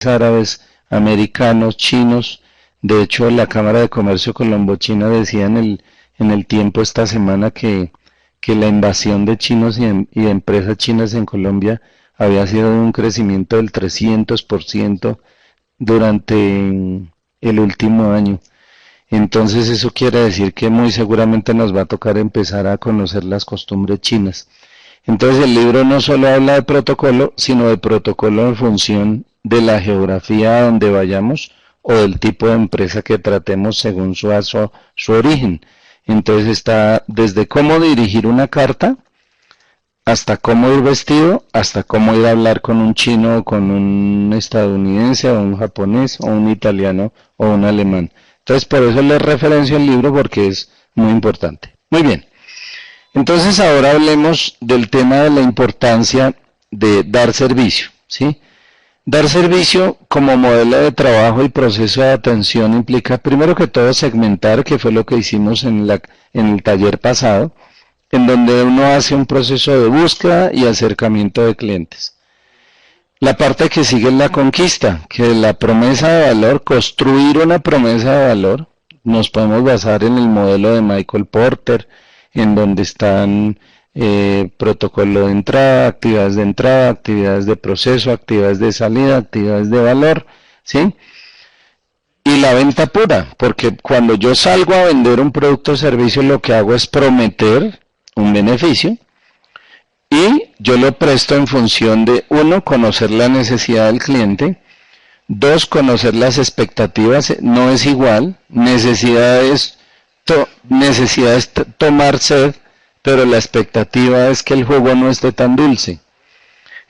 árabes, americanos, chinos. De hecho, la Cámara de Comercio Colombo-China decía en el tiempo esta semana que la invasión de chinos y de empresas chinas en Colombia había sido de un crecimiento del 300% durante el último año. Entonces eso quiere decir que muy seguramente nos va a tocar empezar a conocer las costumbres chinas. Entonces el libro no solo habla de protocolo, sino de protocolo en función de la geografía a donde vayamos o del tipo de empresa que tratemos según su origen. Entonces está desde cómo dirigir una carta, hasta cómo ir vestido, hasta cómo ir a hablar con un chino o con un estadounidense o un japonés o un italiano o un alemán. Entonces por eso les referencio el libro porque es muy importante. Muy bien. Entonces ahora hablemos del tema de la importancia de dar servicio, ¿sí? Dar servicio como modelo de trabajo y proceso de atención implica primero que todo segmentar, que fue lo que hicimos en el taller pasado, en donde uno hace un proceso de búsqueda y acercamiento de clientes. La parte que sigue es la conquista, que es la promesa de valor, construir una promesa de valor. Nos podemos basar en el modelo de Michael Porter, en donde están protocolo de entrada, actividades de proceso, actividades de salida, actividades de valor, ¿sí? Y la venta pura, porque cuando yo salgo a vender un producto o servicio, lo que hago es prometer un beneficio y yo lo presto en función de, uno, conocer la necesidad del cliente, dos, conocer las expectativas, no es igual, necesidad es tomar sed, pero la expectativa es que el jugo no esté tan dulce.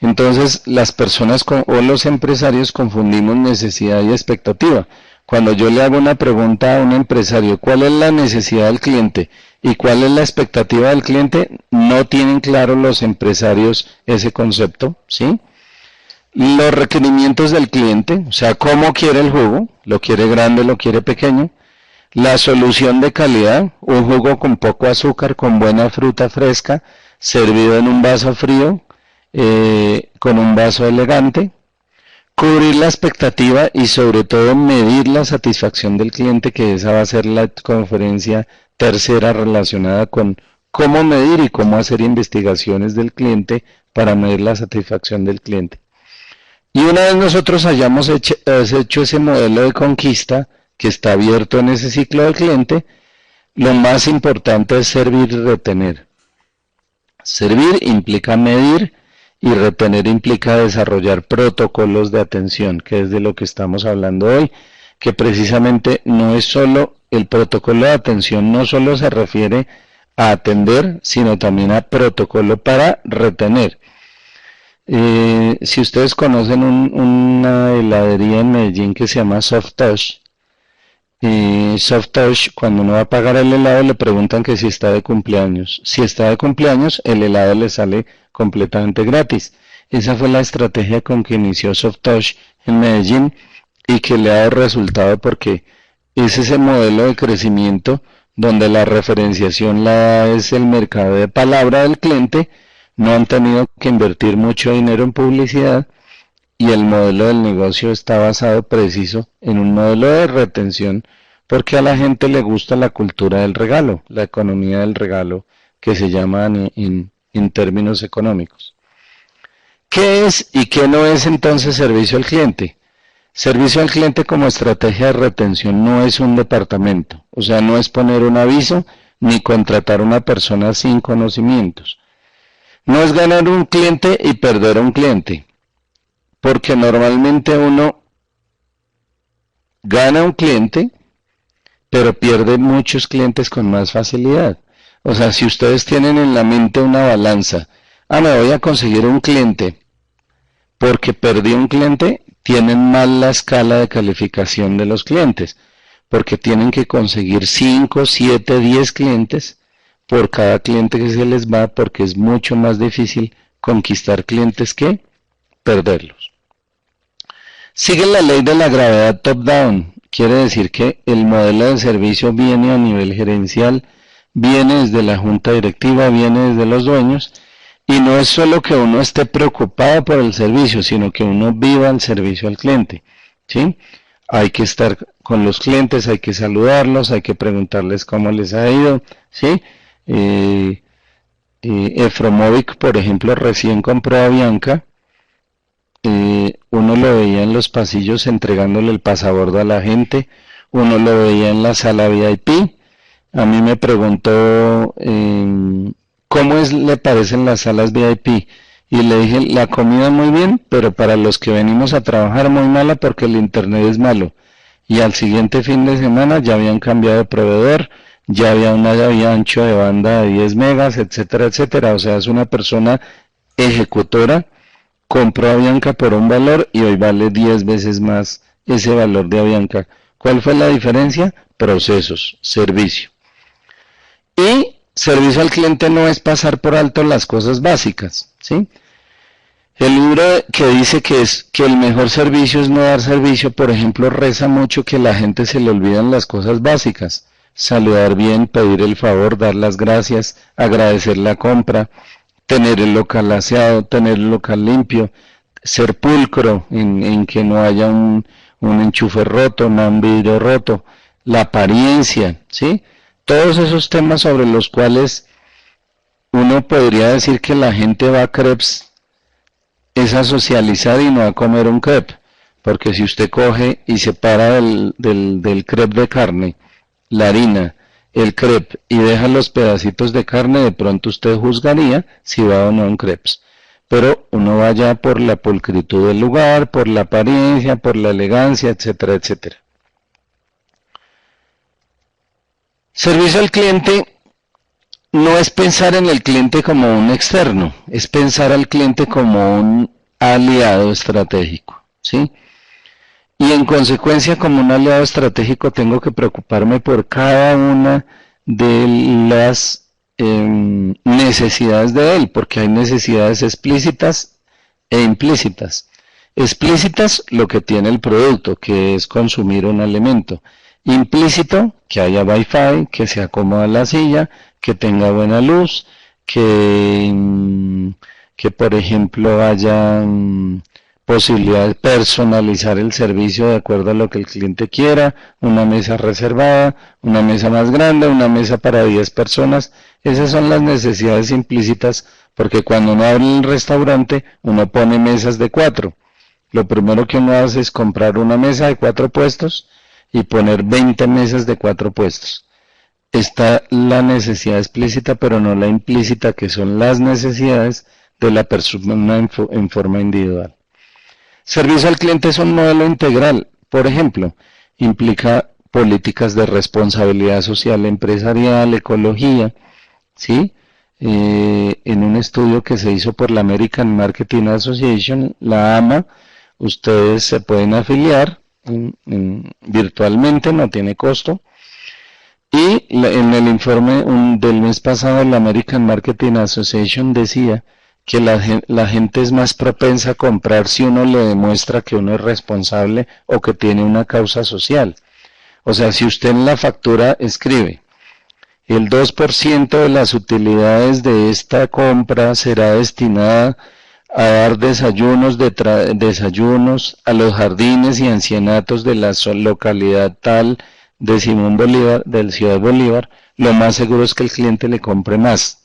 Entonces las personas o los empresarios confundimos necesidad y expectativa. Cuando yo le hago una pregunta a un empresario, ¿cuál es la necesidad del cliente y cuál es la expectativa del cliente? No tienen claro los empresarios ese concepto, ¿sí? Los requerimientos del cliente, o sea, ¿cómo quiere el jugo? ¿Lo quiere grande, lo quiere pequeño? La solución de calidad, un jugo con poco azúcar, con buena fruta fresca, servido en un vaso frío, con un vaso elegante. Cubrir la expectativa y sobre todo medir la satisfacción del cliente, que esa va a ser la conferencia tercera relacionada con cómo medir y cómo hacer investigaciones del cliente para medir la satisfacción del cliente. Y una vez nosotros hayamos hecho ese modelo de conquista, que está abierto en ese ciclo del cliente, lo más importante es servir y retener. Servir implica medir y retener implica desarrollar protocolos de atención, que es de lo que estamos hablando hoy, que precisamente no es solo el protocolo de atención, no solo se refiere a atender, sino también a protocolo para retener. Si ustedes conocen una heladería en Medellín que se llama Soft Touch, cuando uno va a pagar el helado le preguntan que si está de cumpleaños. Si está de cumpleaños, el helado le sale completamente gratis. Esa fue la estrategia con que inició Soft Touch en Medellín y que le ha dado resultado porque es ese modelo de crecimiento donde la referenciación es el mercado de palabra del cliente, no han tenido que invertir mucho dinero en publicidad y el modelo del negocio está basado preciso en un modelo de retención porque a la gente le gusta la cultura del regalo, la economía del regalo que se llama en términos económicos. ¿Qué es y qué no es entonces servicio al cliente? Servicio al cliente como estrategia de retención no es un departamento, o sea, no es poner un aviso ni contratar a una persona sin conocimientos. No es ganar un cliente y perder a un cliente, porque normalmente uno gana un cliente, pero pierde muchos clientes con más facilidad. O sea, si ustedes tienen en la mente una balanza, me voy a conseguir un cliente, porque perdí un cliente, tienen mal la escala de calificación de los clientes, porque tienen que conseguir 5, 7, 10 clientes por cada cliente que se les va, porque es mucho más difícil conquistar clientes que perderlos. Sigue la ley de la gravedad top-down, quiere decir que el modelo de servicio viene a nivel gerencial, viene desde la junta directiva, viene desde los dueños, Y no es solo que uno esté preocupado por el servicio, sino que uno viva el servicio al cliente, ¿sí? Hay que estar con los clientes, hay que saludarlos, hay que preguntarles cómo les ha ido, ¿sí? Efromovic, por ejemplo, recién compró a Bianca. Uno lo veía en los pasillos entregándole el pasabordo a la gente, uno lo veía en la sala VIP. A mí me preguntó cómo le parecen las salas VIP y le dije, la comida muy bien, pero para los que venimos a trabajar muy mala porque el internet es malo. Y al siguiente fin de semana ya habían cambiado de proveedor, ya había ancho de banda de 10 megas, etcétera, etcétera. O sea, es una persona ejecutora, compró a Bianca por un valor y hoy vale 10 veces más ese valor de Avianca. ¿Cuál fue la diferencia? Procesos, servicio. Y servicio al cliente no es pasar por alto las cosas básicas, ¿sí? El libro que dice que el mejor servicio es no dar servicio, por ejemplo, reza mucho que la gente se le olvidan las cosas básicas. Saludar bien, pedir el favor, dar las gracias, agradecer la compra, tener el local aseado, tener el local limpio, ser pulcro en que no haya un enchufe roto, un vidrio roto, la apariencia, ¿sí? Todos esos temas sobre los cuales uno podría decir que la gente va a crepes es a socializar y no a comer un crepe, porque si usted coge y separa del crepe de carne, la harina, el crepe y deja los pedacitos de carne, de pronto usted juzgaría si va o no a un crepes. Pero uno va ya por la pulcritud del lugar, por la apariencia, por la elegancia, etcétera, etcétera. Servicio al cliente no es pensar en el cliente como un externo, es pensar al cliente como un aliado estratégico, ¿sí? Y en consecuencia, como un aliado estratégico, tengo que preocuparme por cada una de las necesidades de él, porque hay necesidades explícitas e implícitas. Explícitas, lo que tiene el producto, que es consumir un alimento. Implícito, que haya wifi, que se acomoda la silla, que tenga buena luz, que por ejemplo haya posibilidad de personalizar el servicio de acuerdo a lo que el cliente quiera, una mesa reservada, una mesa más grande, una mesa para 10 personas. Esas son las necesidades implícitas, porque cuando uno abre el restaurante, uno pone mesas de 4. Lo primero que uno hace es comprar una mesa de 4 puestos y poner 20 mesas de 4 puestos. Está la necesidad explícita, pero no la implícita, que son las necesidades de la persona en forma individual. Servicio al cliente es un modelo integral. Por ejemplo, implica políticas de responsabilidad social empresarial, ecología, ¿sí? En un estudio que se hizo por la American Marketing Association, la AMA, ustedes se pueden afiliar virtualmente, no tiene costo. Y en el informe del mes pasado, la American Marketing Association decía que la gente es más propensa a comprar si uno le demuestra que uno es responsable o que tiene una causa social. O sea, si usted en la factura escribe, el 2% de las utilidades de esta compra será destinada a dar desayunos a los jardines y ancianatos de la localidad tal de Simón Bolívar, del Ciudad Bolívar, lo más seguro es que el cliente le compre más.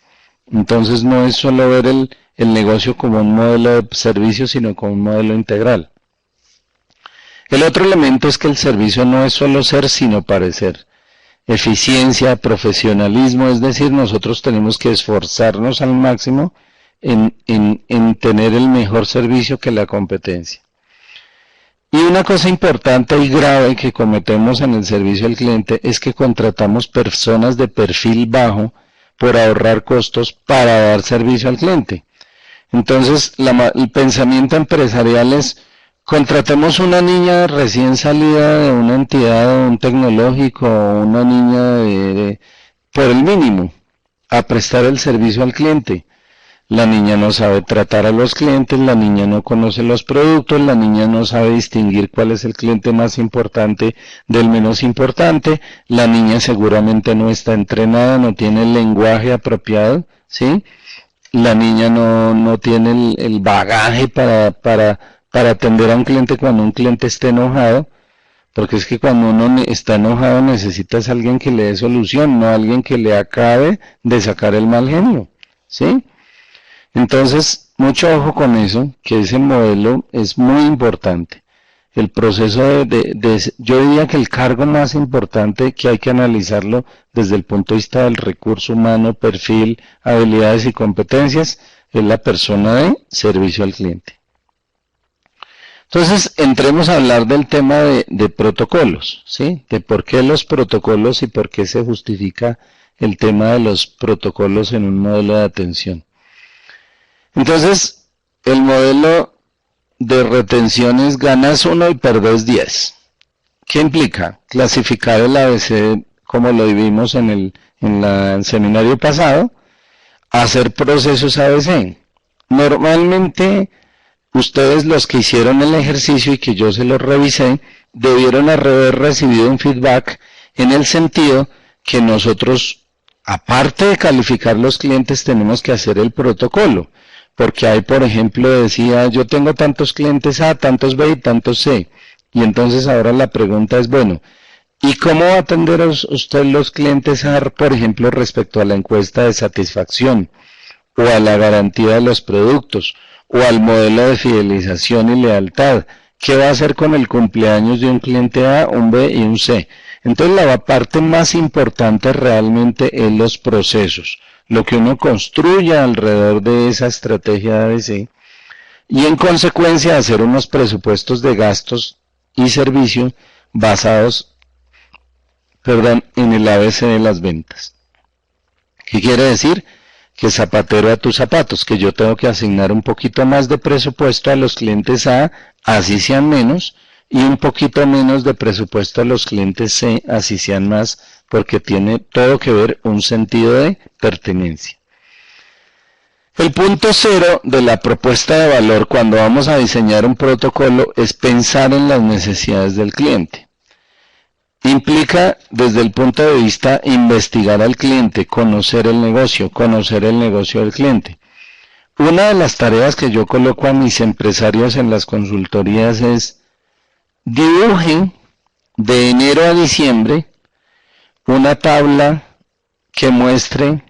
Entonces no es solo ver el negocio como un modelo de servicio, sino como un modelo integral. El otro elemento es que el servicio no es solo ser, sino parecer. Eficiencia, profesionalismo, es decir, nosotros tenemos que esforzarnos al máximo en tener el mejor servicio que la competencia. Y una cosa importante y grave que cometemos en el servicio al cliente es que contratamos personas de perfil bajo por ahorrar costos para dar servicio al cliente. Entonces, el pensamiento empresarial es, contratemos una niña recién salida de una entidad o un tecnológico, o una niña por el mínimo, a prestar el servicio al cliente. La niña no sabe tratar a los clientes, la niña no conoce los productos, la niña no sabe distinguir cuál es el cliente más importante del menos importante, la niña seguramente no está entrenada, no tiene el lenguaje apropiado, ¿sí? la niña no tiene el bagaje para atender a un cliente cuando un cliente esté enojado, porque es que cuando uno está enojado necesitas a alguien que le dé solución, no a alguien que le acabe de sacar el mal genio, ¿sí? Entonces, mucho ojo con eso, que ese modelo es muy importante. El proceso yo diría que el cargo más importante que hay que analizarlo desde el punto de vista del recurso humano, perfil, habilidades y competencias, es la persona de servicio al cliente. Entonces, entremos a hablar del tema de protocolos, ¿sí? De por qué los protocolos y por qué se justifica el tema de los protocolos en un modelo de atención. Entonces, el modelo de retención es ganas 1 y perdés 10. ¿Qué implica? Clasificar el ABC como lo vimos en el seminario pasado, hacer procesos ABC. Normalmente, ustedes los que hicieron el ejercicio y que yo se los revisé, debieron haber recibido un feedback en el sentido que nosotros, aparte de calificar los clientes, tenemos que hacer el protocolo. Porque hay, por ejemplo, decía, yo tengo tantos clientes A, tantos B y tantos C. Y entonces ahora la pregunta es, bueno, ¿y cómo va a atender usted los clientes A, por ejemplo, respecto a la encuesta de satisfacción, o a la garantía de los productos, o al modelo de fidelización y lealtad? ¿Qué va a hacer con el cumpleaños de un cliente A, un B y un C? Entonces la parte más importante realmente es los procesos, lo que uno construya alrededor de esa estrategia de ABC, y en consecuencia hacer unos presupuestos de gastos y servicio basados, en el ABC de las ventas. ¿Qué quiere decir? Que zapatero a tus zapatos, que yo tengo que asignar un poquito más de presupuesto a los clientes A, así sean menos, y un poquito menos de presupuesto a los clientes C, así sean más, porque tiene todo que ver un sentido de pertenencia. El punto cero de la propuesta de valor cuando vamos a diseñar un protocolo es pensar en las necesidades del cliente. Implica, desde el punto de vista, investigar al cliente, conocer el negocio del cliente. Una de las tareas que yo coloco a mis empresarios en las consultorías es dibujen de enero a diciembre una tabla que muestre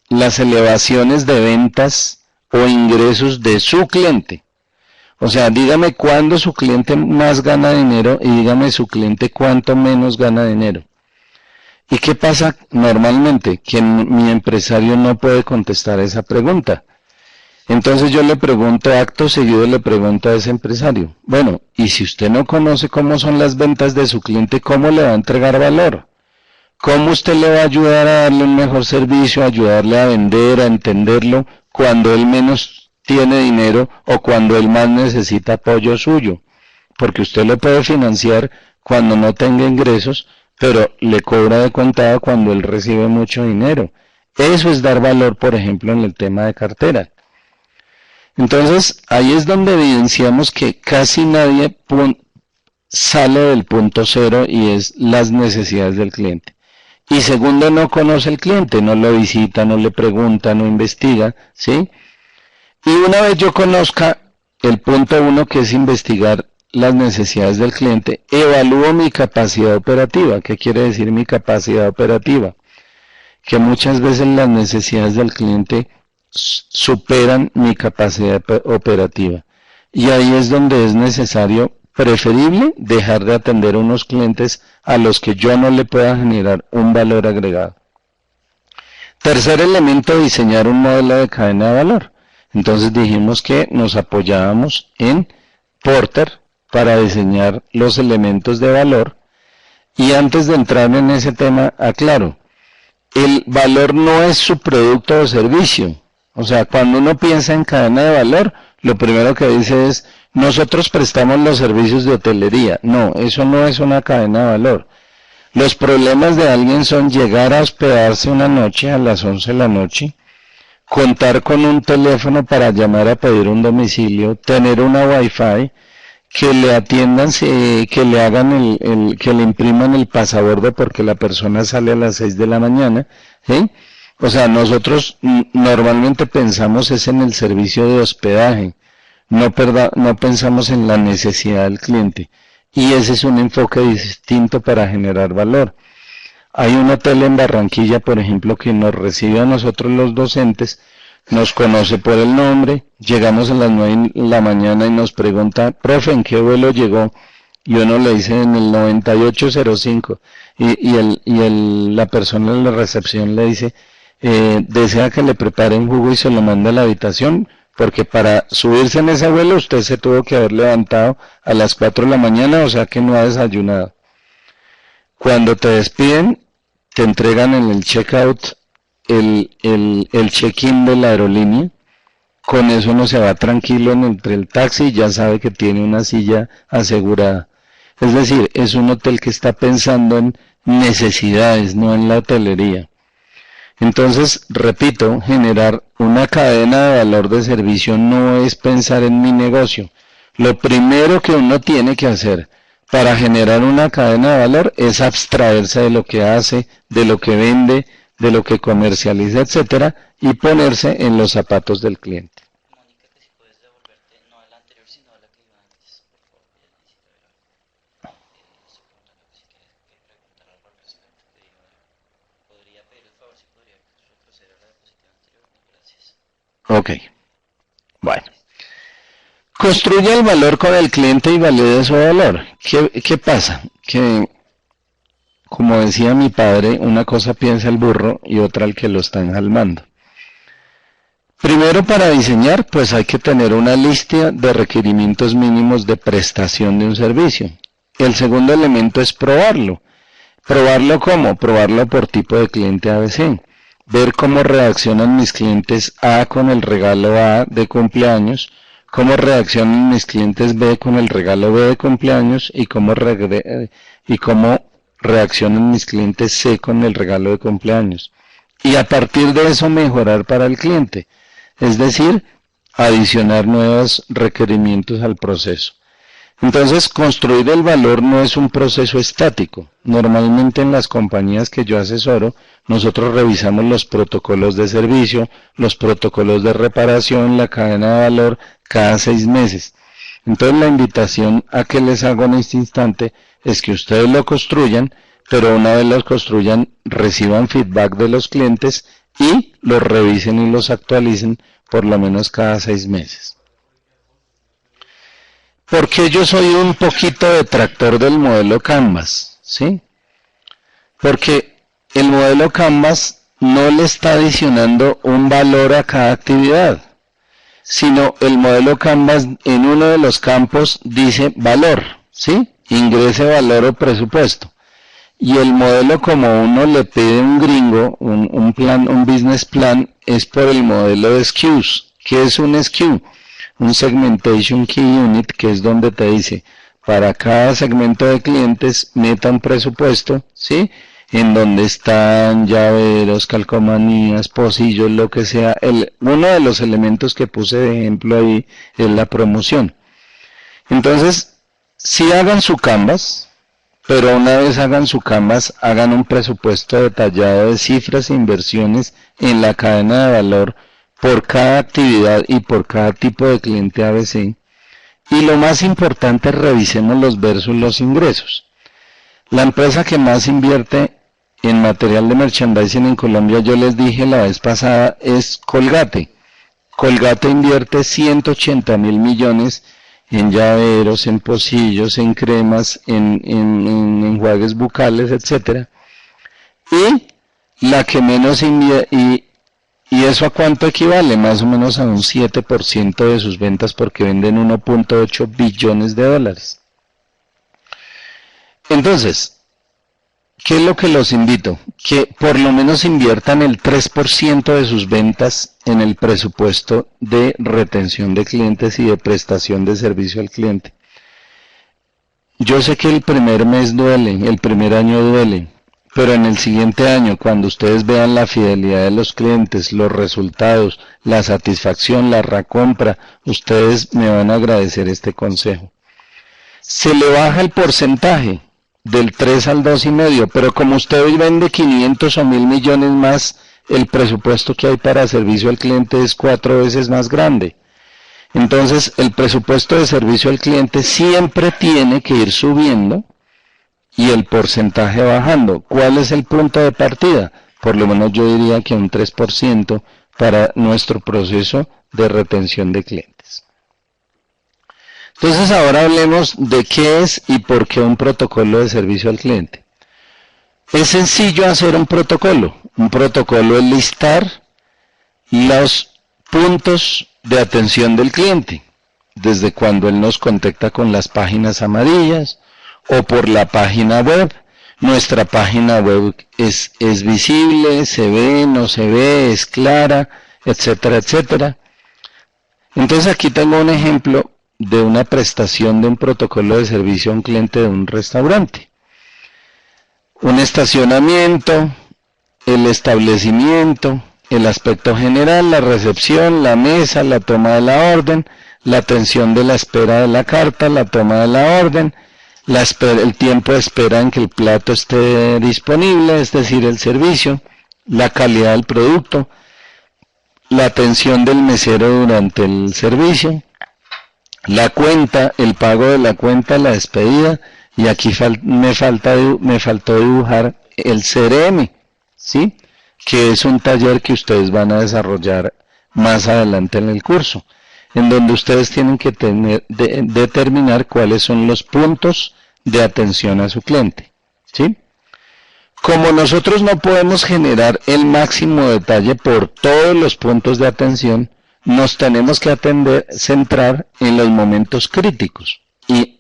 las elevaciones de ventas o ingresos de su cliente. O sea, dígame cuándo su cliente más gana dinero y dígame su cliente cuánto menos gana dinero. ¿Y qué pasa normalmente? Que mi empresario no puede contestar esa pregunta. Entonces yo le pregunto, acto seguido le pregunto a ese empresario, bueno, y si usted no conoce cómo son las ventas de su cliente, ¿cómo le va a entregar valor? ¿Cómo usted le va a ayudar a darle un mejor servicio, a ayudarle a vender, a entenderlo, cuando él menos tiene dinero o cuando él más necesita apoyo suyo? Porque usted le puede financiar cuando no tenga ingresos, pero le cobra de contado cuando él recibe mucho dinero. Eso es dar valor, por ejemplo, en el tema de cartera. Entonces, ahí es donde evidenciamos que casi nadie sale del punto cero y es las necesidades del cliente. Y segundo, no conoce el cliente, no lo visita, no le pregunta, no investiga, ¿sí? Y una vez yo conozca el punto 1, que es investigar las necesidades del cliente, evalúo mi capacidad operativa. ¿Qué quiere decir mi capacidad operativa? Que muchas veces las necesidades del cliente superan mi capacidad operativa. Y ahí es donde es necesario, preferible, dejar de atender unos clientes a los que yo no le pueda generar un valor agregado. Tercer elemento, diseñar un modelo de cadena de valor. Entonces dijimos que nos apoyábamos en Porter para diseñar los elementos de valor. Y antes de entrar en ese tema, aclaro, el valor no es su producto o servicio. O sea, cuando uno piensa en cadena de valor, lo primero que dice es, nosotros prestamos los servicios de hotelería. No, eso no es una cadena de valor. Los problemas de alguien son llegar a hospedarse una noche a las 11 de la noche, contar con un teléfono para llamar a pedir un domicilio, tener una Wi-Fi, que le atiendan, que le hagan que le impriman el pasabordo porque la persona sale a las 6 de la mañana, ¿sí? O sea, nosotros normalmente pensamos es en el servicio de hospedaje, no pensamos en la necesidad del cliente. Y ese es un enfoque distinto para generar valor. Hay un hotel en Barranquilla, por ejemplo, que nos recibe a nosotros los docentes, nos conoce por el nombre, llegamos a las 9 de la mañana y nos pregunta, profe, ¿en qué vuelo llegó? Y uno le dice en el 9805 la persona en la recepción le dice, desea que le preparen jugo y se lo manda a la habitación, porque para subirse en ese vuelo usted se tuvo que haber levantado a las 4 de la mañana, o sea que no ha desayunado. Cuando te despiden, te entregan en el checkout el check-in de la aerolínea. Con eso uno se va tranquilo entre el taxi y ya sabe que tiene una silla asegurada. Es decir, es un hotel que está pensando en necesidades, no en la hotelería. Entonces, repito, generar una cadena de valor de servicio no es pensar en mi negocio. Lo primero que uno tiene que hacer para generar una cadena de valor es abstraerse de lo que hace, de lo que vende, de lo que comercializa, etcétera, y ponerse en los zapatos del cliente. Mónica, que si puedes devolverte, no a la anterior, sino a la que iba antes, por favor, ya necesito ver algo. Estoy preguntando que si quieres que preguntar algo al respecto, que diga algo. Podría pedir el favor si podría retroceder a la diapositiva anterior. Gracias. Ok, bueno. Construye el valor con el cliente y valide su valor. ¿Qué pasa? Que, como decía mi padre, una cosa piensa el burro y otra el que lo está enjalmando. Primero, para diseñar, pues hay que tener una lista de requerimientos mínimos de prestación de un servicio. El segundo elemento es probarlo. ¿Probarlo cómo? Probarlo por tipo de cliente ABC. Ver cómo reaccionan mis clientes A con el regalo A de cumpleaños, cómo reaccionan mis clientes B con el regalo B de cumpleaños y cómo reaccionan mis clientes C con el regalo de cumpleaños. Y a partir de eso mejorar para el cliente, es decir, adicionar nuevos requerimientos al proceso. Entonces, construir el valor no es un proceso estático. Normalmente en las compañías que yo asesoro, nosotros revisamos los protocolos de servicio, los protocolos de reparación, la cadena de valor cada 6 meses. Entonces, la invitación a que les hago en este instante es que ustedes lo construyan, pero una vez los construyan, reciban feedback de los clientes y los revisen y los actualicen por lo menos cada 6 meses. Porque yo soy un poquito detractor del modelo Canvas, ¿sí? Porque el modelo Canvas no le está adicionando un valor a cada actividad, sino el modelo Canvas en uno de los campos dice valor, ¿sí? Ingrese valor o presupuesto. Y el modelo, como uno le pide a un gringo, un business plan, es por el modelo de SKUs. ¿Qué es un SKU? Un Segmentation Key Unit, que es donde te dice, para cada segmento de clientes, meta un presupuesto, ¿sí? En donde están llaveros, calcomanías, pocillos, lo que sea. Uno de los elementos que puse de ejemplo ahí es la promoción. Entonces, si hagan su Canvas, pero una vez hagan su Canvas, hagan un presupuesto detallado de cifras e inversiones en la cadena de valor por cada actividad y por cada tipo de cliente ABC. Y lo más importante, revisemos los versus los ingresos. La empresa que más invierte en material de merchandising en Colombia, yo les dije la vez pasada, es Colgate. Colgate invierte 180 mil millones en llaveros, en pocillos, en cremas, en enjuagues bucales, etc. Y la que menos invierte, ¿y eso a cuánto equivale? Más o menos a un 7% de sus ventas, porque venden 1.8 billones de dólares. Entonces, ¿qué es lo que los invito? Que por lo menos inviertan el 3% de sus ventas en el presupuesto de retención de clientes y de prestación de servicio al cliente. Yo sé que el primer mes duele, el primer año duele, pero en el siguiente año, cuando ustedes vean la fidelidad de los clientes, los resultados, la satisfacción, la recompra, ustedes me van a agradecer este consejo. Se le baja el porcentaje del 3 al 2,5, pero como usted hoy vende 500 o 1.000 millones más, el presupuesto que hay para servicio al cliente es 4 veces más grande. Entonces, el presupuesto de servicio al cliente siempre tiene que ir subiendo y el porcentaje bajando. ¿Cuál es el punto de partida? Por lo menos yo diría que un 3% para nuestro proceso de retención de clientes. Entonces ahora hablemos de qué es y por qué un protocolo de servicio al cliente. Es sencillo hacer un protocolo. Un protocolo es listar los puntos de atención del cliente, desde cuando él nos contacta con las páginas amarillas o por la página web. Nuestra página web es visible, se ve, no se ve, es clara, etcétera, etcétera. Entonces aquí tengo un ejemplo de una prestación de un protocolo de servicio a un cliente de un restaurante. Un estacionamiento, el establecimiento, el aspecto general, la recepción, la mesa, la toma de la orden, la atención de la espera de la carta, la toma de la orden, el tiempo de espera en que el plato esté disponible, es decir, el servicio, la calidad del producto, la atención del mesero durante el servicio, la cuenta, el pago de la cuenta, la despedida, y aquí me faltó dibujar el CRM, ¿sí? Que es un taller que ustedes van a desarrollar más adelante en el curso, en donde ustedes tienen que determinar cuáles son los puntos de atención a su cliente, ¿sí? Como nosotros no podemos generar el máximo detalle por todos los puntos de atención, nos tenemos que centrar en los momentos críticos y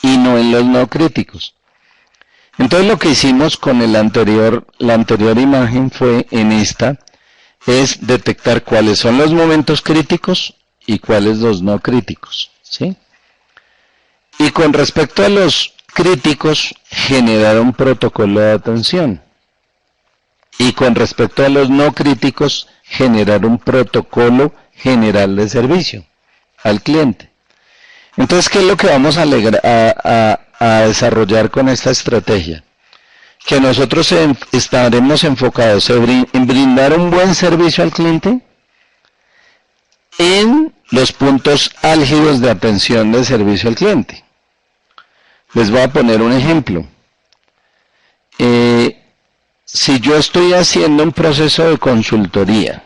no en los no críticos. Entonces lo que hicimos con la anterior imagen fue es detectar cuáles son los momentos críticos y cuáles los no críticos, ¿sí? Y con respecto a los críticos, generar un protocolo de atención. Y con respecto a los no críticos, generar un protocolo general de servicio al cliente. Entonces, ¿qué es lo que vamos a desarrollar con esta estrategia? Que nosotros estaremos enfocados en brindar un buen servicio al cliente en los puntos álgidos de atención de servicio al cliente. Les voy a poner un ejemplo. Si yo estoy haciendo un proceso de consultoría,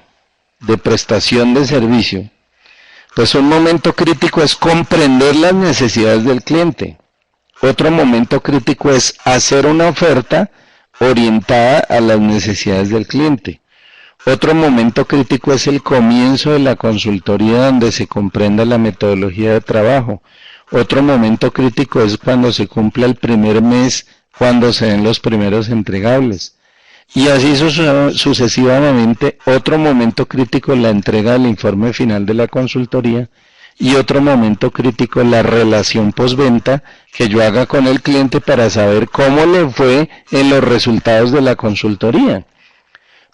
de prestación de servicio, pues un momento crítico es comprender las necesidades del cliente. Otro momento crítico es hacer una oferta orientada a las necesidades del cliente. Otro momento crítico es el comienzo de la consultoría donde se comprenda la metodología de trabajo. Otro momento crítico es cuando se cumpla el primer mes, cuando se den los primeros entregables. Y así sucesivamente. Otro momento crítico es la entrega del informe final de la consultoría. Y otro momento crítico es la relación postventa que yo haga con el cliente para saber cómo le fue en los resultados de la consultoría.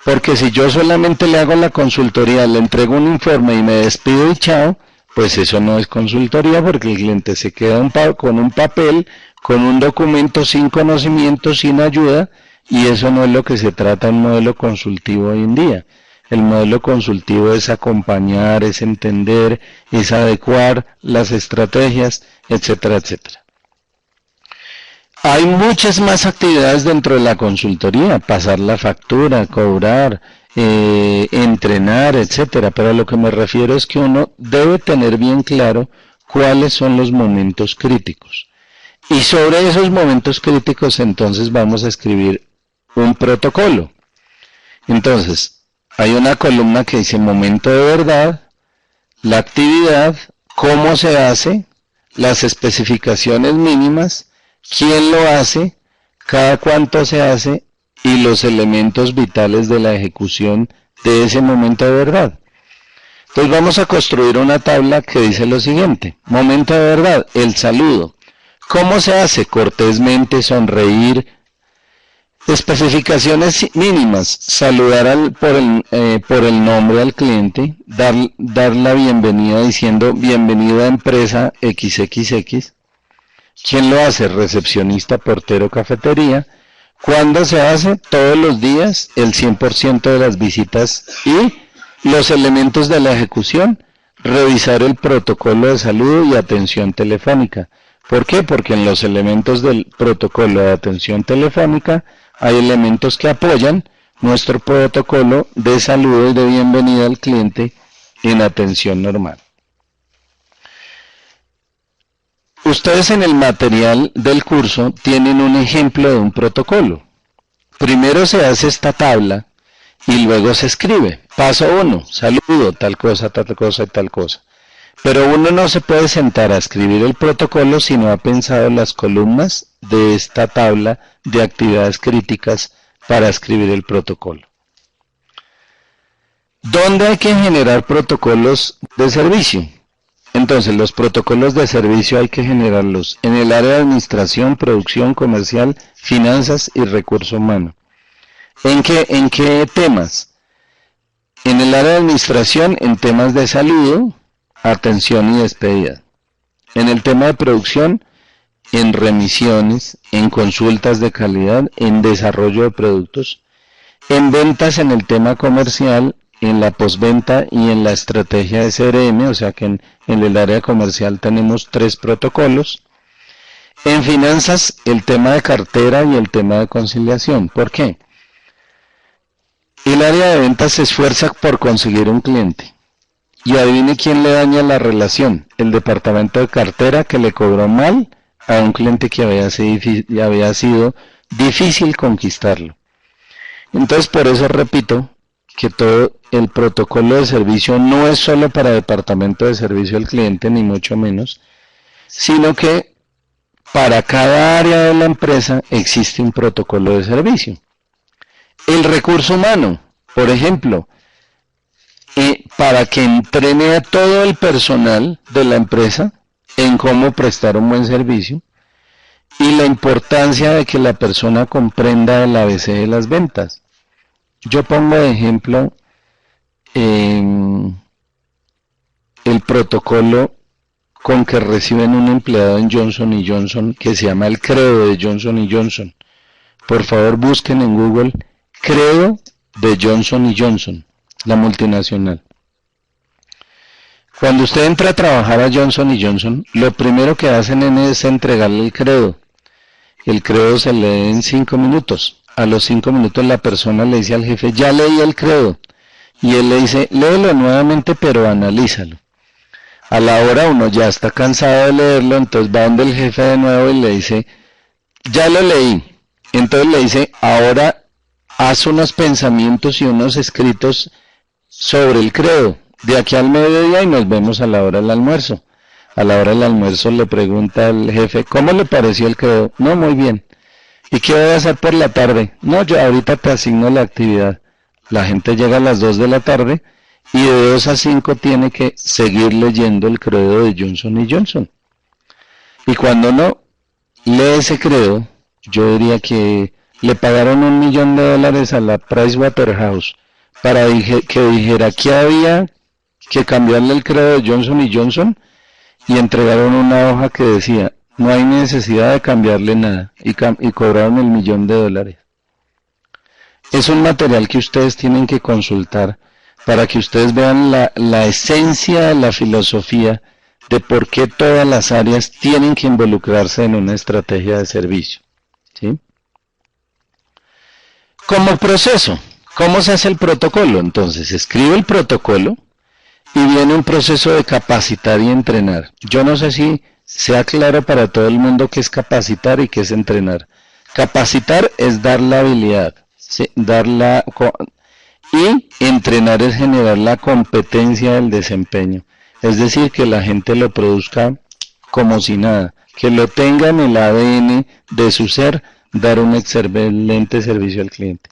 Porque si yo solamente le hago la consultoría, le entrego un informe y me despido y chao, pues eso no es consultoría, porque el cliente se queda con un papel, con un documento sin conocimiento, sin ayuda, y eso no es lo que se trata en un modelo consultivo hoy en día. El modelo consultivo es acompañar, es entender, es adecuar las estrategias, etcétera, etcétera. Hay muchas más actividades dentro de la consultoría, pasar la factura, cobrar, entrenar, etcétera, pero a lo que me refiero es que uno debe tener bien claro cuáles son los momentos críticos. Y sobre esos momentos críticos entonces vamos a escribir un protocolo. Entonces, hay una columna que dice momento de verdad, la actividad, cómo se hace, las especificaciones mínimas, quién lo hace, cada cuánto se hace y los elementos vitales de la ejecución de ese momento de verdad. Entonces vamos a construir una tabla que dice lo siguiente. Momento de verdad, el saludo. ¿Cómo se hace? Cortésmente, sonreír. Especificaciones mínimas, saludar por el nombre al cliente, dar la bienvenida diciendo bienvenido a empresa XXX. ¿Quién lo hace? Recepcionista, portero, cafetería. ¿Cuándo se hace? Todos los días, el 100% de las visitas y los elementos de la ejecución, revisar el protocolo de saludo y atención telefónica. ¿Por qué? Porque en los elementos del protocolo de atención telefónica hay elementos que apoyan nuestro protocolo de saludo y de bienvenida al cliente en atención normal. Ustedes en el material del curso tienen un ejemplo de un protocolo. Primero se hace esta tabla y luego se escribe. Paso 1, saludo, tal cosa y tal cosa. Pero uno no se puede sentar a escribir el protocolo si no ha pensado las columnas de esta tabla de actividades críticas para escribir el protocolo. ¿Dónde hay que generar protocolos de servicio? Entonces, los protocolos de servicio hay que generarlos en el área de administración, producción, comercial, finanzas y recurso humano. ¿En qué temas? En el área de administración, en temas de saludo, atención y despedida. En el tema de producción, en remisiones, en consultas de calidad, en desarrollo de productos. En ventas, en el tema comercial, en la postventa y en la estrategia de CRM, o sea que en el área comercial tenemos 3 protocolos. En finanzas, el tema de cartera y el tema de conciliación. ¿Por qué? El área de ventas se esfuerza por conseguir un cliente. Y adivine quién le daña la relación. El departamento de cartera que le cobró mal a un cliente que había sido difícil conquistarlo. Entonces, por eso repito que todo el protocolo de servicio no es solo para departamento de servicio al cliente, ni mucho menos, sino que para cada área de la empresa existe un protocolo de servicio. El recurso humano, por ejemplo, para que entrene a todo el personal de la empresa en cómo prestar un buen servicio y la importancia de que la persona comprenda el ABC de las ventas. Yo pongo de ejemplo el protocolo con que reciben un empleado en Johnson & Johnson que se llama el credo de Johnson & Johnson. Por favor busquen en Google credo de Johnson & Johnson, la multinacional. Cuando usted entra a trabajar a Johnson & Johnson, lo primero que hacen es entregarle el credo. El credo se lee en 5 minutos. A los 5 minutos la persona le dice al jefe, ya leí el credo. Y él le dice, léelo nuevamente, pero analízalo. A la hora uno ya está cansado de leerlo, entonces va donde el jefe de nuevo y le dice, ya lo leí. Entonces le dice, ahora haz unos pensamientos y unos escritos sobre el credo. De aquí al mediodía y nos vemos a la hora del almuerzo. A la hora del almuerzo le pregunta al jefe, ¿cómo le pareció el credo? No, muy bien. ¿Y qué voy a hacer por la tarde? No, yo ahorita te asigno la actividad. La gente llega a las 2 de la tarde y de 2 a 5 tiene que seguir leyendo el credo de Johnson & Johnson. Y cuando no lee ese credo, yo diría que le pagaron $1 millón a la Pricewaterhouse para que dijera que había que cambiarle el credo de Johnson & Johnson y entregaron una hoja que decía, no hay necesidad de cambiarle nada y cobraron $1 millón. Es un material que ustedes tienen que consultar para que ustedes vean la esencia de la filosofía de por qué todas las áreas tienen que involucrarse en una estrategia de servicio. ¿Sí? Como proceso, ¿cómo se hace el protocolo? Entonces, escribe el protocolo y viene un proceso de capacitar y entrenar. Yo no sé si sea claro para todo el mundo qué es capacitar y qué es entrenar. Capacitar es dar la habilidad, ¿sí? Y entrenar es generar la competencia del desempeño. Es decir, que la gente lo produzca como si nada, que lo tenga en el ADN de su ser, dar un excelente servicio al cliente.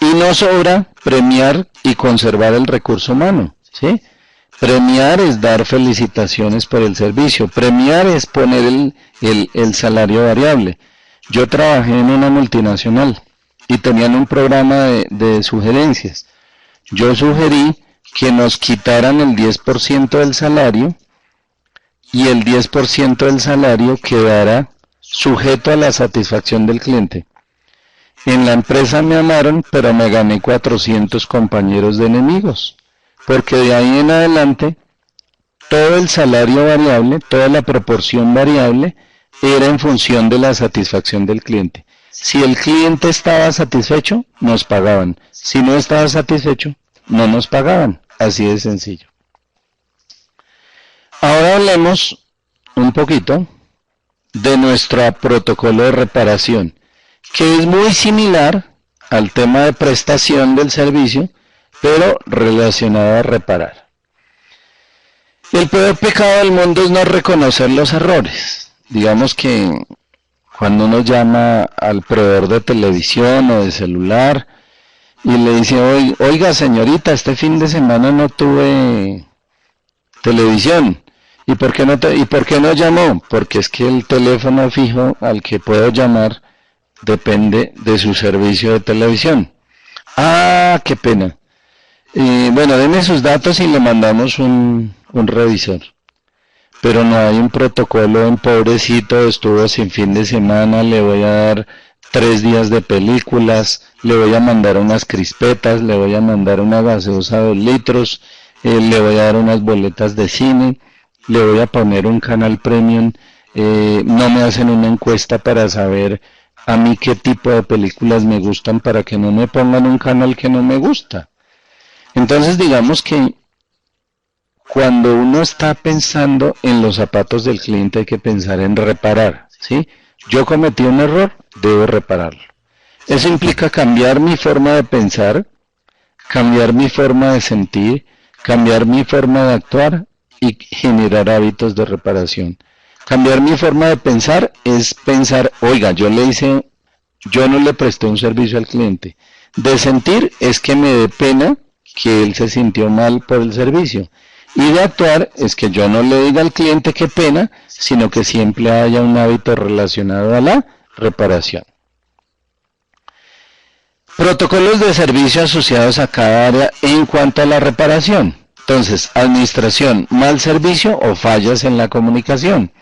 Y no sobra premiar y conservar el recurso humano, ¿sí? Premiar es dar felicitaciones por el servicio. Premiar es poner el salario variable. Yo trabajé en una multinacional y tenían un programa de sugerencias. Yo sugerí que nos quitaran el 10% del salario y el 10% del salario quedara sujeto a la satisfacción del cliente. En la empresa me amaron, pero me gané 400 compañeros de enemigos, porque de ahí en adelante todo el salario variable, toda la proporción variable era en función de la satisfacción del cliente. Si el cliente estaba satisfecho, nos pagaban. Si no estaba satisfecho, no nos pagaban. Así de sencillo. Ahora hablemos un poquito de nuestro protocolo de reparación, que es muy similar al tema de prestación del servicio, pero relacionado a reparar. El peor pecado del mundo es no reconocer los errores. Digamos que cuando uno llama al proveedor de televisión o de celular y le dice, oiga señorita, este fin de semana no tuve televisión. ¿Y por qué no llamó? Porque es que el teléfono fijo al que puedo llamar depende de su servicio de televisión. Ah, qué pena. Bueno, deme sus datos y le mandamos un revisor. Pero no hay un protocolo en pobrecito, estuvo sin fin de semana, le voy a dar 3 días de películas, le voy a mandar unas crispetas, le voy a mandar una gaseosa de 2 litros, le voy a dar unas boletas de cine, le voy a poner un canal premium, no me hacen una encuesta para saber a mí qué tipo de películas me gustan para que no me pongan un canal que no me gusta. Entonces digamos que cuando uno está pensando en los zapatos del cliente hay que pensar en reparar, ¿sí? Yo cometí un error, debo repararlo. Eso implica cambiar mi forma de pensar, cambiar mi forma de sentir, cambiar mi forma de actuar y generar hábitos de reparación. Cambiar mi forma de pensar es pensar, oiga, yo no le presté un servicio al cliente. De sentir es que me dé pena que él se sintió mal por el servicio. Y de actuar es que yo no le diga al cliente qué pena, sino que siempre haya un hábito relacionado a la reparación. Protocolos de servicio asociados a cada área en cuanto a la reparación. Entonces, administración, mal servicio o fallas en la comunicación.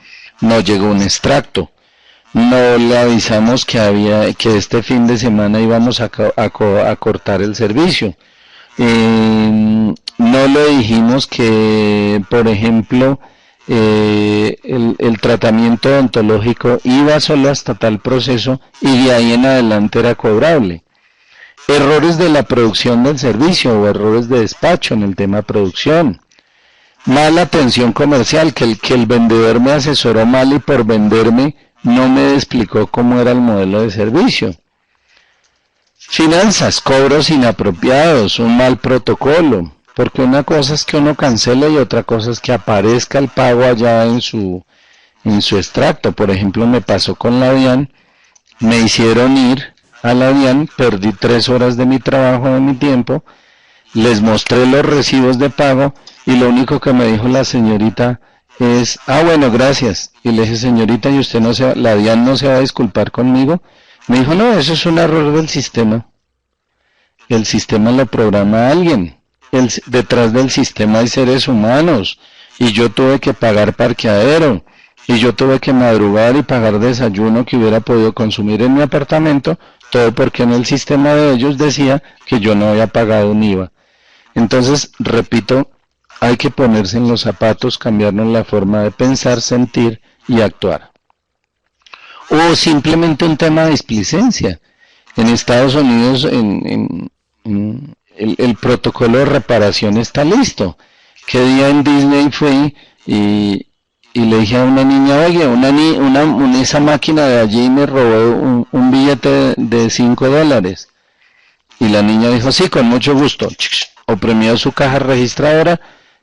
No llegó un extracto. No le avisamos que este fin de semana íbamos a cortar el servicio. No le dijimos que, por ejemplo, el tratamiento odontológico iba solo hasta tal proceso y de ahí en adelante era cobrable. Errores de la producción del servicio o errores de despacho en el tema producción. Mala atención comercial, que el vendedor me asesoró mal y por venderme no me explicó cómo era el modelo de servicio. Finanzas, cobros inapropiados, un mal protocolo, porque una cosa es que uno cancele y otra cosa es que aparezca el pago allá en su extracto. Por ejemplo, me pasó con la DIAN, me hicieron ir a la DIAN, perdí 3 horas de mi trabajo, de mi tiempo, les mostré los recibos de pago y lo único que me dijo la señorita es, bueno, gracias. Y le dije, señorita, ¿y usted la DIAN no se va a disculpar conmigo? Me dijo, no, eso es un error del sistema. El sistema lo programa alguien. Detrás del sistema hay seres humanos. Y yo tuve que pagar parqueadero. Y yo tuve que madrugar y pagar desayuno que hubiera podido consumir en mi apartamento. Todo porque en el sistema de ellos decía que yo no había pagado un IVA. Entonces, repito, hay que ponerse en los zapatos, cambiarnos la forma de pensar, sentir y actuar. O simplemente un tema de displicencia. En Estados Unidos el protocolo de reparación está listo. ¿Qué día en Disney fui y le dije a una niña, oye, esa máquina de allí me robó un billete de $5? Y la niña dijo, sí, con mucho gusto. Oprimió su caja registradora,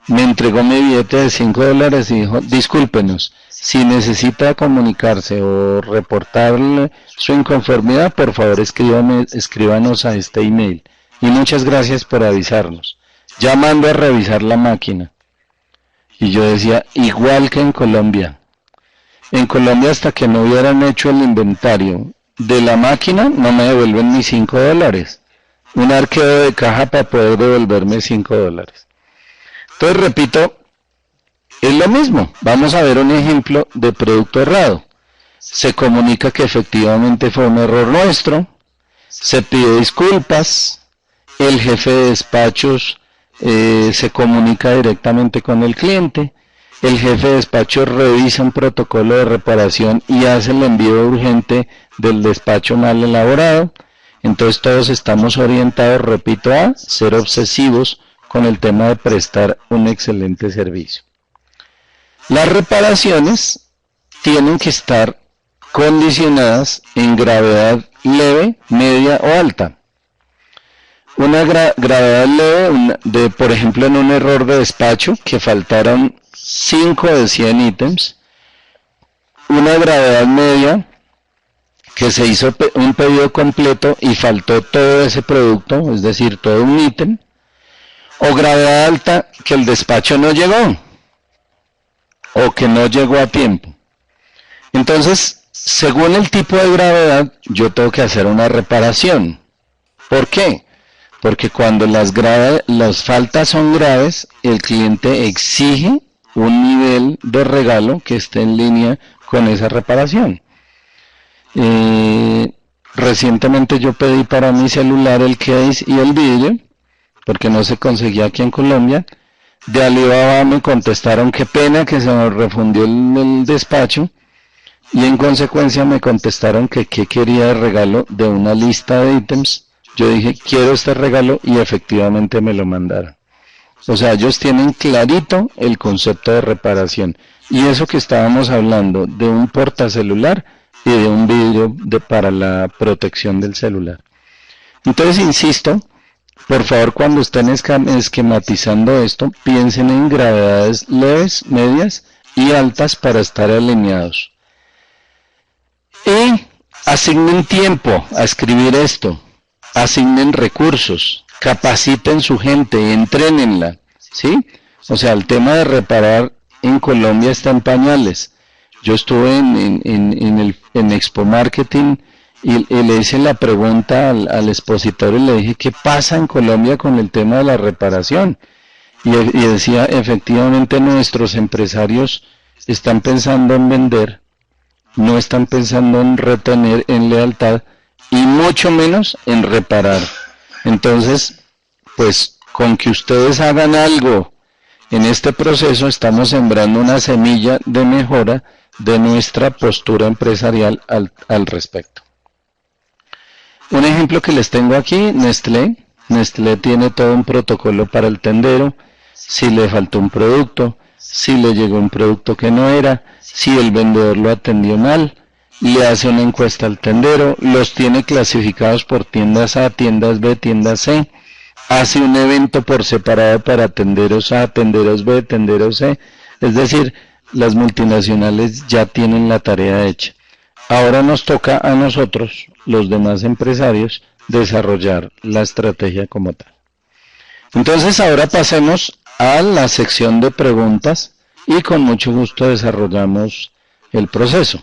me entregó mi billete de $5 y dijo, discúlpenos, si necesita comunicarse o reportarle su inconformidad, por favor escríbanos a este email. Y muchas gracias por avisarnos. Llamando a revisar la máquina. Y yo decía, igual que en Colombia. En Colombia hasta que no hubieran hecho el inventario de la máquina, no me devuelven ni $5. Un arqueo de caja para poder devolverme $5. Entonces, repito, es lo mismo. Vamos a ver un ejemplo de producto errado. Se comunica que efectivamente fue un error nuestro. se pide disculpas, el jefe de despachos se comunica directamente con el cliente, el jefe de despacho revisa un protocolo de reparación y hace el envío urgente del despacho mal elaborado. Entonces todos estamos orientados, repito, a ser obsesivos con el tema de prestar un excelente servicio. Las reparaciones tienen que estar condicionadas en gravedad leve, media o alta. Una gravedad leve, por ejemplo, en un error de despacho, que faltaron 5 de 100 ítems. Una gravedad media, que se hizo un pedido completo y faltó todo ese producto, es decir, todo un ítem. O gravedad alta, que el despacho no llegó, o que no llegó a tiempo. Entonces, según el tipo de gravedad, yo tengo que hacer una reparación. ¿Por qué? Porque cuando las faltas son graves, el cliente exige un nivel de regalo que esté en línea con esa reparación. Recientemente yo pedí para mi celular el case y el vidrio, porque no se conseguía aquí en Colombia. De Alibaba me contestaron qué pena, que se nos refundió el despacho, y en consecuencia me contestaron que qué quería de regalo de una lista de ítems. Yo dije, quiero este regalo, y efectivamente me lo mandaron. O sea, ellos tienen clarito el concepto de reparación. Y eso que estábamos hablando de un portacelular y de un vidrio para la protección del celular. Entonces, insisto, por favor, cuando estén esquematizando esto, piensen en gravedades leves, medias y altas para estar alineados. Y asignen tiempo a escribir esto. Asignen recursos, capaciten su gente, entrénenla, ¿sí? O sea, el tema de reparar en Colombia está en pañales. Yo estuve en Expo Marketing y le hice la pregunta al expositor y le dije, ¿qué pasa en Colombia con el tema de la reparación? Y decía, efectivamente nuestros empresarios están pensando en vender, no están pensando en retener, en lealtad, y mucho menos en reparar. Entonces, pues con que ustedes hagan algo en este proceso, estamos sembrando una semilla de mejora de nuestra postura empresarial al respecto. Un ejemplo que les tengo aquí, Nestlé. Nestlé tiene todo un protocolo para el tendero, si le faltó un producto, si le llegó un producto que no era, si el vendedor lo atendió mal, le hace una encuesta al tendero, los tiene clasificados por tiendas A, tiendas B, tiendas C, hace un evento por separado para tenderos A, tenderos B, tenderos C, es decir, las multinacionales ya tienen la tarea hecha. Ahora nos toca a nosotros, los demás empresarios, desarrollar la estrategia como tal. Entonces ahora pasemos a la sección de preguntas y con mucho gusto desarrollamos el proceso.